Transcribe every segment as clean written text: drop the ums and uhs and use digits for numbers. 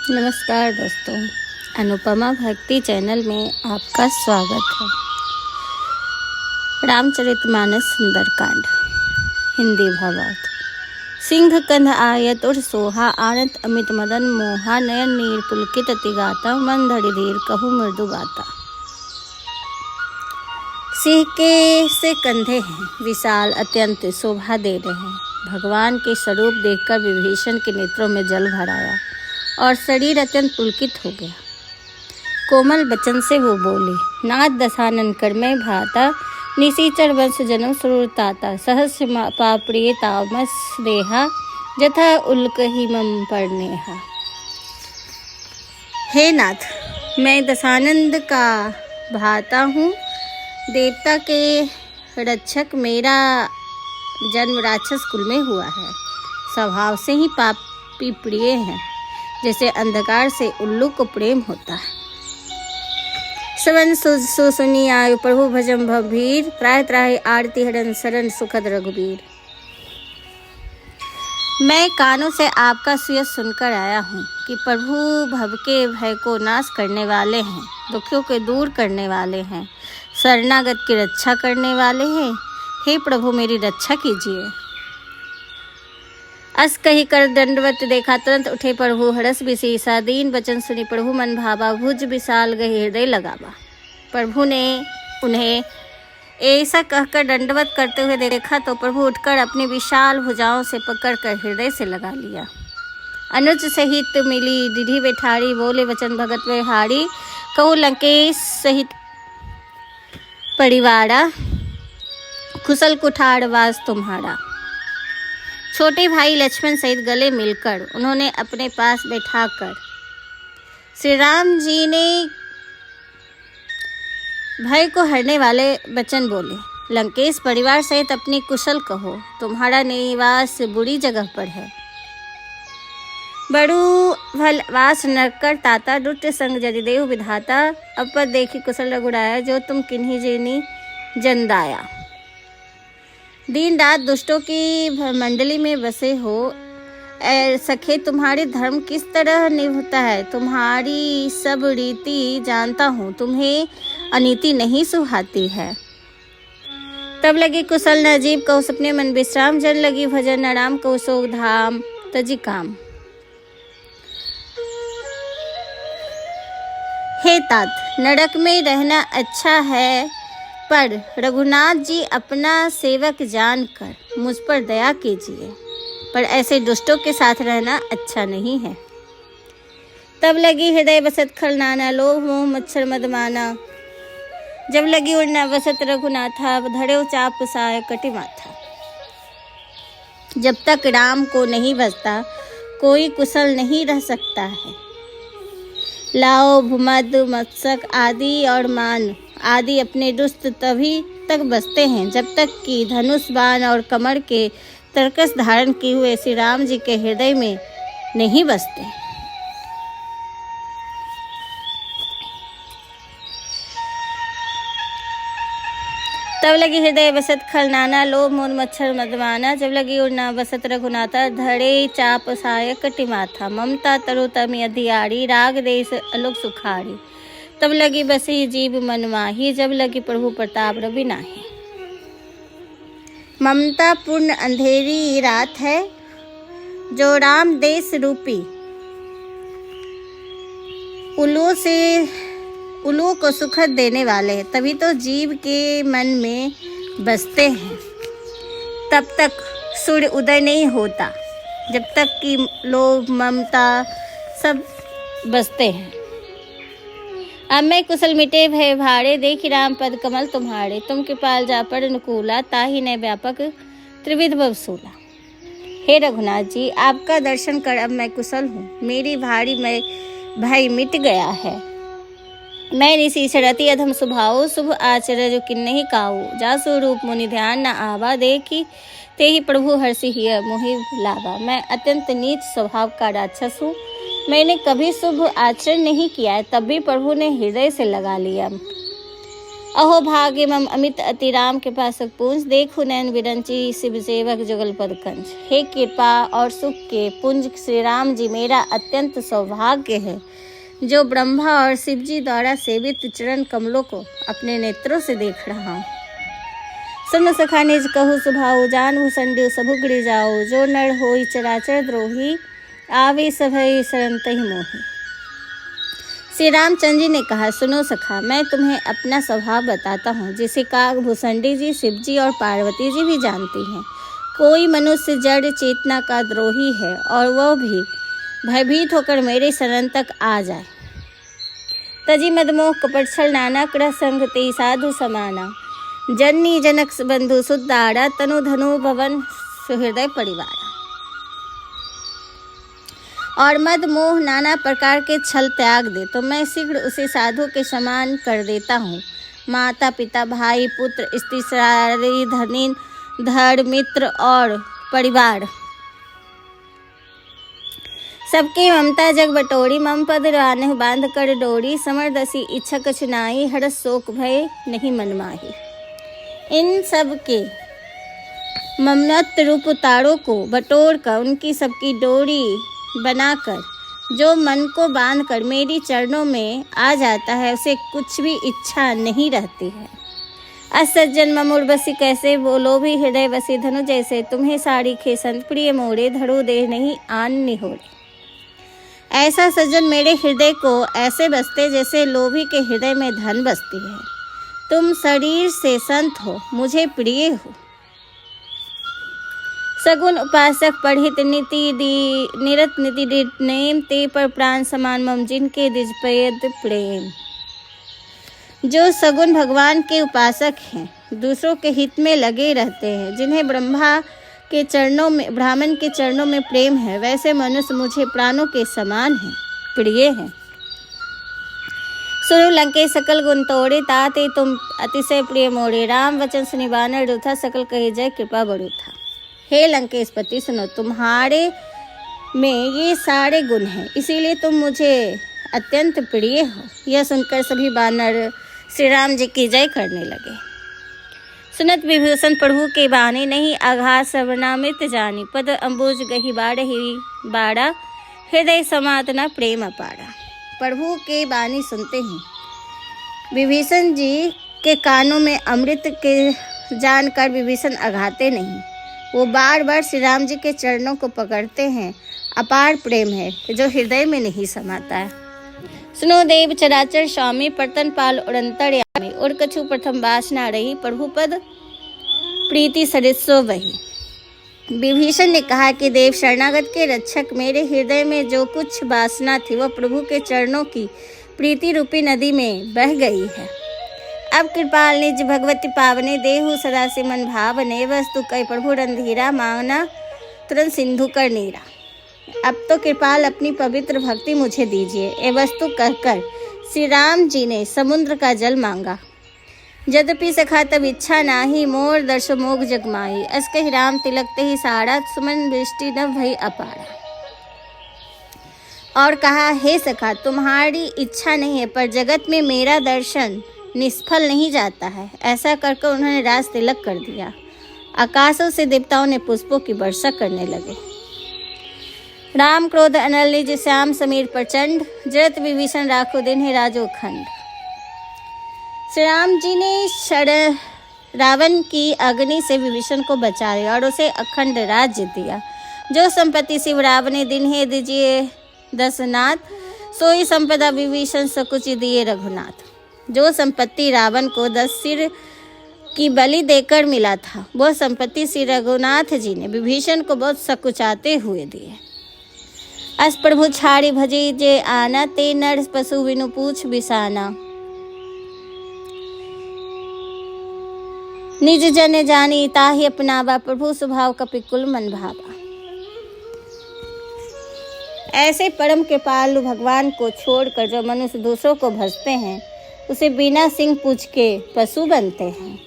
नमस्कार दोस्तों, अनुपमा भक्ति चैनल में आपका स्वागत है। रामचरितमानस सुंदरकांड हिंदी भावार्थ। सिंह कंध आयत उर सोहा आनत अमित मदन मोहा नयन नीर पुलकित तिगाता मन धड़ी धीर कहु मृदु गाता। सिंह के से कंधे हैं, विशाल अत्यंत शोभा दे रहे हैं। भगवान के स्वरूप देखकर विभीषण के नेत्रों में जल भर आया और शरीर अत्यंत पुलकित हो गया। कोमल वचन से वो बोले, नाथ दशानन कर में भाता निशीचर वंश जन्म सुरताता सहस्र पाप्रिय तामस देहा जथा उल्क हिमम परनेहा। हे नाथ, मैं दशानंद का भाता हूँ, देवता के रक्षक। मेरा जन्म राक्षस कुल में हुआ है। स्वभाव से ही पापी प्रिय है, जैसे अंधकार से उल्लू को प्रेम होता है। सवन सुनी आयु प्रभु भजम भीर त्राय त्राय आरती हरण शरण सुखद रघुबीर। मैं कानों से आपका सुयश सुनकर आया हूँ कि प्रभु भव के भय को नाश करने वाले हैं, दुखियों के दूर करने वाले हैं, शरणागत की रक्षा करने वाले हैं। हे प्रभु, मेरी रक्षा कीजिए। अस कही कर दंडवत देखा, तुरंत उठे प्रभु हरस विशेषा। दीन वचन सुनी प्रभु मन भावा, भुज विशाल गही हृदय लगावा। प्रभु ने उन्हें ऐसा कहकर दंडवत करते हुए देखा तो प्रभु उठकर अपनी विशाल भुजाओं से पकड़कर हृदय से लगा लिया। अनुज सहित मिली दीढ़ी बैठारी, बोले वचन भगत व्यहारी। कहूँ लंकेश सहित परिवारा, कुशल कुठार वास तुम्हारा। छोटे भाई लक्ष्मण सहित गले मिलकर उन्होंने अपने पास बैठाकर श्री राम जी ने भय को हरने वाले वचन बोले। लंकेश परिवार सहित अपनी कुशल कहो, तुम्हारा निवास बुरी जगह पर है। बड़ू भल वास नरकर ताता, दुष्ट संग जदि देव विधाता। अब पर देखी कुशल रघुराया, जो तुम किन्हीं जेनी जंदाया। दिन रात दुष्टों की मंडली में बसे हो सखे, तुम्हारे धर्म किस तरह निभता है। तुम्हारी सब रीति जानता हूँ, तुम्हें अनीति नहीं सुहाती है। तब लगी कुशल न अजीब कहो सपने मन विश्राम, जन लगी भजन न राम कहो सो धाम तजी काम। हे तात, नरक में रहना अच्छा है, पर रघुनाथ जी अपना सेवक जानकर मुझ पर दया कीजिए, पर ऐसे दुष्टों के साथ रहना अच्छा नहीं है। तब लगी हृदय बसत खलनाना, लोभ मोह मच्छर मदमाना। जब लगी उड़ना बसत रघुनाथा, धड़े चाप साय कटि माथा। जब तक राम को नहीं बसता कोई कुशल नहीं रह सकता है। लाओ भूमद मत्सक आदि और मान आदि अपने दुष्ट तभी तक बसते हैं जब तक कि धनुष बाण और कमर के तरकस धारण किए हुए श्री राम जी के हृदय में नहीं बसते। तब लगी हृदय बसत खलनाना, लोभ मोह मच्छर मदमाना। जब लगी उड़ना बसत रघुनाथा, धड़े चाप साय कटि माथा। ममता तरु तमि अधियारी, राग देश अलोक सुखारी। तब लगी बसी जीव मन माही, जब लगी प्रभु प्रताप रवि नाही। ममता पूर्ण अंधेरी रात है, जो राम देश रूपी उल्लू को सुखद देने वाले हैं, तभी तो जीव के मन में बसते हैं। तब तक सूर्य उदय नहीं होता, जब तक कि लोभ ममता सब बसते हैं। अब मैं कुशल मिटे भय भाड़े, देखी राम पद कमल तुम्हारे। तुम कृपाल जा पर अनुकूला, ताहि न व्यापक त्रिविध भवसूला। हे रघुनाथ जी, आपका दर्शन कर अब मैं कुशल हूँ। मेरी भारी में भय मिट गया है। मैं निशीचर अति अधम स्वभाव, शुभ आचर्य जो किन नहीं काऊ। जासु रूप मुनि ध्यान न आवा, देखी ते ही प्रभु हर्षि हिय मोहि लावा। मैं अत्यंत नीच स्वभाव का राक्षस हूँ। मैंने कभी शुभ आचरण नहीं किया है, तब भी प्रभु ने हृदय से लगा लिया। अहो भाग्य मम अमित अति राम के पासक पुंज, देखो नैन विरंची शिव सेवक जुगल पद कंज। हे कृपा और सुख के पुंज श्री राम जी, मेरा अत्यंत सौभाग्य है जो ब्रह्मा और शिव जी द्वारा सेवित चरण कमलों को अपने नेत्रों से देख रहा हूँ। सुन सखा निज कहु सुभाऊ, जान भूषंडी सबुगड़ी जाओ। जो नर होई चराचर द्रोही, आवे सभई शरण तहि मोहि। श्री रामचंद्र जी ने कहा, सुनो सखा, मैं तुम्हें अपना स्वभाव बताता हूँ, जिसे काग भूषंडी जी, शिव जी और पार्वती जी भी जानती हैं। कोई मनुष्य जड़ चेतना का द्रोही है और वह भी भयभीत होकर मेरे शरण तक आ जाए। तजी मदमोह कपट छल नाना, क्रह संग ते साधु समाना। जननी जनक बंधु सुदारा, तनु धनु भवन सुहृदय परिवारा। और मद मोह नाना प्रकार के छल त्याग दे तो मैं शीघ्र उसे साधु के समान कर देता हूँ। माता पिता भाई पुत्र स्त्री सारी धनी धड़ मित्र और परिवार सबकी ममता जग बटोरी। मम पद रानह बांध कर डोरी, समरदसी इच्छा कछु नाई, हरस शोक भय नहीं मन माही। इन सब के ममनत रूप तारों को बटोर कर उनकी सबकी डोरी बनाकर जो मन को बांधकर मेरी चरणों में आ जाता है, उसे कुछ भी इच्छा नहीं रहती है। असज्जन ममुर बसी कैसे, बोलो भी हृदय बसी धनु जैसे। तुम्हें साड़ी खे संत प्रिय मोड़े, धड़ो देह नहीं आन निहोरे। ऐसा सज्जन मेरे हृदय को ऐसे बसते जैसे लोभी के हृदय में धन बसती है। तुम शरीर से संत हो, मुझे प्रिय हो। सगुन उपासक पढ़ित नीति निरत नीति नेम, ते पर प्राण समान मम जिनके दिजपयद प्रेम। जो सगुन भगवान के उपासक हैं, दूसरों के हित में लगे रहते हैं, जिन्हें ब्रह्मण के चरणों में प्रेम है, वैसे मनुष्य मुझे प्राणों के समान हैं, प्रिय हैं। सुनु लंके सकल गुण तोड़े, ताते तुम अतिशय प्रिय मोड़े। राम वचन सुनि बानर रूठा, सकल कहे जय कृपा बड़ू था। हे लंकेशपति, सुनो, तुम्हारे में ये सारे गुण हैं, इसीलिए तुम मुझे अत्यंत प्रिय हो। यह सुनकर सभी बानर श्री राम जी की जय करने लगे। सुनत विभूषण प्रभु के बाने, नहीं आघात सर्वनामृत जानी। पद अम्बुज गही बाढ़ही बाड़ा, हृदय समातना प्रेम अपाड़ा। प्रभु के बानी सुनते ही विभीषण जी के कानों में अमृत के जानकर विभीषण अघाते नहीं, वो बार बार श्री राम जी के चरणों को पकड़ते हैं। अपार प्रेम है जो हृदय में नहीं समाता है। सुनो देव चराचर स्वामी, पर्तन पाल उड़ंतर यामी। उड़ कछु प्रथम वासना रही, प्रभु पद प्रीति सरिसो वही। विभीषण ने कहा कि देव शरणागत के रक्षक, मेरे हृदय में जो कुछ वासना थी वह प्रभु के चरणों की प्रीति रूपी नदी में बह गई है। अब कृपाल निज भगवती पावने, देहु सदा से मन भावने। वस्तु कई प्रभु रंधीरा, मांगना तुरंत सिंधु कर नीरा। अब तो कृपाल अपनी पवित्र भक्ति मुझे दीजिए। ए वस्तु कहकर श्री राम जी ने समुद्र का जल मांगा। यद्यपि सखा तब इच्छा नाही, मोर दर्श मोग जगमाई। अस कहि राम तिलकते ही साड़ा, सुमन दृष्टि न भई अपारा। और कहा, हे सखा, तुम्हारी इच्छा नहीं है, पर जगत में मेरा दर्शन निष्फल नहीं जाता है। ऐसा करके उन्होंने राज तिलक कर दिया। आकाशों से देवताओं ने पुष्पों की वर्षा करने लगे। राम क्रोध अनल निज श्याम समीर प्रचंड, जरत विभीषण राखो दिन है राजो खंड। श्री राम जी ने रावण की अग्नि से विभीषण को बचा लिया और उसे अखंड राज्य दिया। जो संपत्ति शिव रावण दिन है दीजिए दशनाथ, सोई संपदा विभीषण सकुच दिए रघुनाथ। जो संपत्ति रावण को 10 सिर की बलि देकर मिला था, वह संपत्ति श्री रघुनाथ जी ने विभीषण को बहुत सकुचाते हुए दिए। अस प्रभु छाड़ी भजे जे आना, ते नर पशु बिनु पूछ बिसाना। निज जन जानी ताहि अपनावा, प्रभु स्वभाव कपिकुल मन भावा। ऐसे परम कृपालु भगवान को छोड़कर जो मनुष्य दूसरों को भजते हैं, उसे बिना सिंह पूछ के पशु बनते हैं।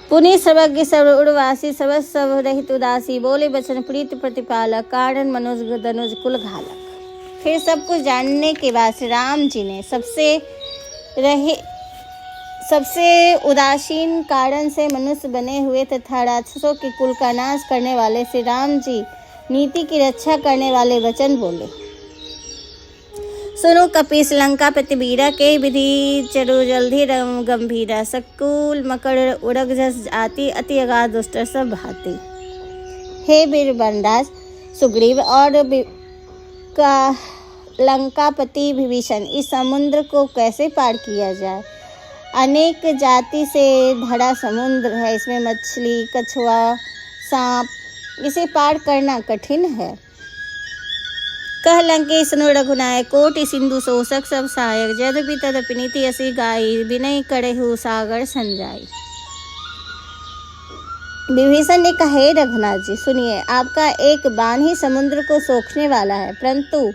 पुनि सर्वज्ञ सर्वउर्वासी, सब रहित उदासी। बोले बचन प्रीति प्रतिपालक, कारण मनुज दनुज कुल घालक। फिर सब कुछ जानने के बाद श्री राम जी ने सबसे उदासीन कारण से मनुष्य बने हुए तथा राक्षसों के कुल का नाश करने वाले श्री राम जी नीति की रक्षा करने वाले वचन बोले। सुनो कपीस लंकापति वीरा के विधि चरु जल्दी रम गंभीरा सकूल मकर उड़ग जस आती अति अगाध दुष्ट सब भाती। हे वीर वनराज सुग्रीव और का लंकापति विभीषण, इस समुद्र को कैसे पार किया जाए? अनेक जाति से भरा समुद्र है, इसमें मछली कछुआ सांप, इसे पार करना कठिन है। कह लंकेश नु रघुनायक कोटि सिंधु शोषक सब सहायक, यद्यपि तदपि नीति असी गाई विनय करहु सागर संजाई। विभीषण ने कहा, हे रघुनाथ जी सुनिए, आपका एक बाण ही समुद्र को सोखने वाला है, परंतु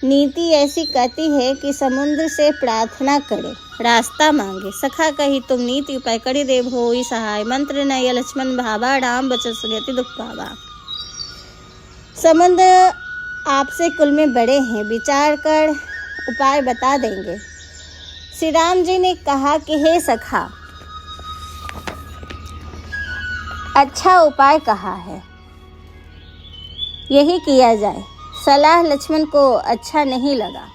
नीति ऐसी कहती है कि समुद्र से प्रार्थना करे, रास्ता मांगे। सखा कही तुम नीति उपाय करी देव होई सहाय, मंत्र नय लक्ष्मण भावा राम बचन सुनति दुख पावा। समुद्र आपसे कुल में बड़े हैं, विचार कर उपाय बता देंगे। श्री राम जी ने कहा कि हे सखा, अच्छा उपाय कहा है, यही किया जाए। सलाह लक्ष्मण को अच्छा नहीं लगा।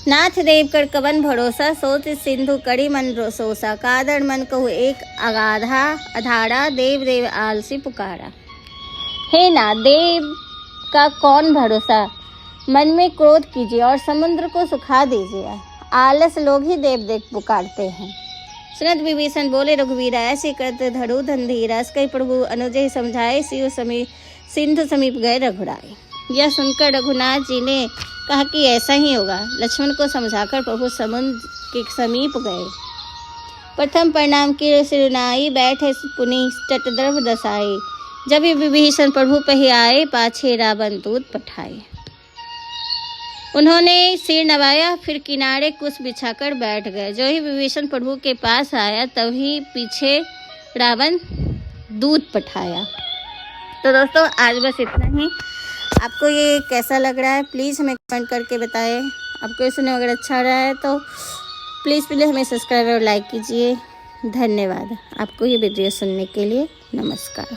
नाथ देव कर कवन भरोसा, सोच सिंधु कड़ी मन सोसा, कादर मन कहु एक अगाधा अधारा, देव देव आलसी पुकारा। हे नाथ, देव का कौन भरोसा, मन में क्रोध कीजिए और समुद्र को सुखा दीजिए। आलस लोग ही देव देव पुकारते हैं। सुनत विभीषण बोले, रघुवीरा ऐसे करते धरु धंधीरा, कई प्रभु अनुजय समझाए, सिंधु समीप गए रघुराए। यह सुनकर रघुनाथ जी ने कहा कि ऐसा ही होगा। लक्ष्मण को समझाकर प्रभु समुद्र के समीप गए। प्रथम प्रणाम किए सिरुनाई, बैठे पुनि तटद्रव दसाए। जब ही विभीषण प्रभु पे आए, पाछे रावण दूत पठाए। उन्होंने सिर नवाया, फिर किनारे कुछ बिछाकर बैठ गए। जो ही विभीषण प्रभु के पास आया, तभी पीछे रावण दूत पठाया। तो दोस्तों आज बस इतना ही। आपको ये कैसा लग रहा है प्लीज़ हमें कमेंट करके बताएं। आपको ये सुनने अगर अच्छा रहा है तो प्लीज़ हमें सब्सक्राइब और लाइक कीजिए। धन्यवाद आपको ये वीडियो सुनने के लिए। नमस्कार।